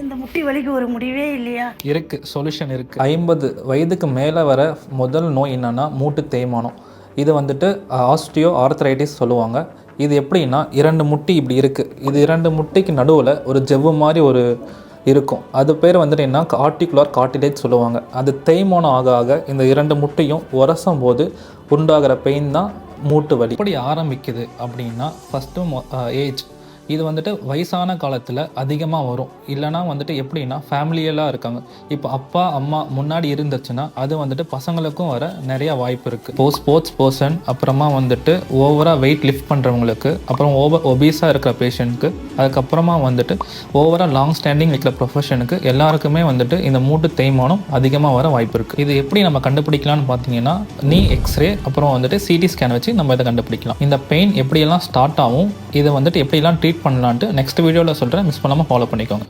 இந்த முட்டி வலிக்கு ஒரு முடிவே இல்லையா? இருக்குது, சொல்யூஷன் இருக்குது. 50 வயதுக்கு மேலே வர முதல் நோய் என்னென்னா மூட்டு தேய்மானம். இது வந்துட்டு ஆஸ்டியோ ஆர்த்ரைட்டிஸ் சொல்லுவாங்க. இது எப்படின்னா 2 முட்டி இப்படி இருக்குது. இது 2 முட்டிக்கு நடுவில் ஒரு ஜவ்வு மாதிரி ஒரு இருக்கும். அது பேர் வந்துட்டு என்ன, ஆர்டிகுலர் கார்டிலேஜ் சொல்லுவாங்க. அது தேய்மானம் ஆக ஆக இந்த 2 முட்டையும் உரசும் போது உண்டாகிற பெயின் தான் மூட்டு வலி. எப்படி ஆரம்பிக்குது அப்படின்னா, ஃபஸ்ட்டு ஏஜ். இது வந்துட்டு வயசான காலத்தில் அதிகமாக வரும். இல்லைனா வந்துட்டு எப்படின்னா ஃபேமிலியெல்லாம் இருக்காங்க. இப்போ அப்பா அம்மா முன்னாடி இருந்துச்சுன்னா அது வந்துட்டு பசங்களுக்கும் வர நிறையா வாய்ப்பு இருக்குது. ஸ்போர்ட்ஸ் பர்சன், அப்புறமா வந்துட்டு ஓவராக வெயிட் லிஃப்ட் பண்ணுறவங்களுக்கு, அப்புறம் ஒபீஸாக இருக்கிற பேஷண்ட்டுக்கு, அதுக்கப்புறமா வந்துட்டு ஓவராக லாங் ஸ்டாண்டிங் இருக்கிற ப்ரொஃபஷனுக்கு எல்லாருக்குமே வந்துட்டு இந்த மூட்டு தேய்மானம் அதிகமாக வர வாய்ப்பு இருக்குது. இது எப்படி நம்ம கண்டுபிடிக்கலாம்னு பார்த்தீங்கன்னா, நீ எக்ஸ்ரே அப்புறம் வந்துட்டு சிடி ஸ்கேன் வச்சு நம்ம இதை கண்டுபிடிக்கலாம். இந்த பெயின் எப்படியெல்லாம் ஸ்டார்ட் ஆகும், இதை வந்துட்டு எப்படியெல்லாம் ட்ரீட் பண்ணலான்ட்டு நெக்ஸ்ட் வீடியோவில் சொல்கிறேன். மிஸ் பண்ணாமல் ஃபாலோ பண்ணிக்கோங்க.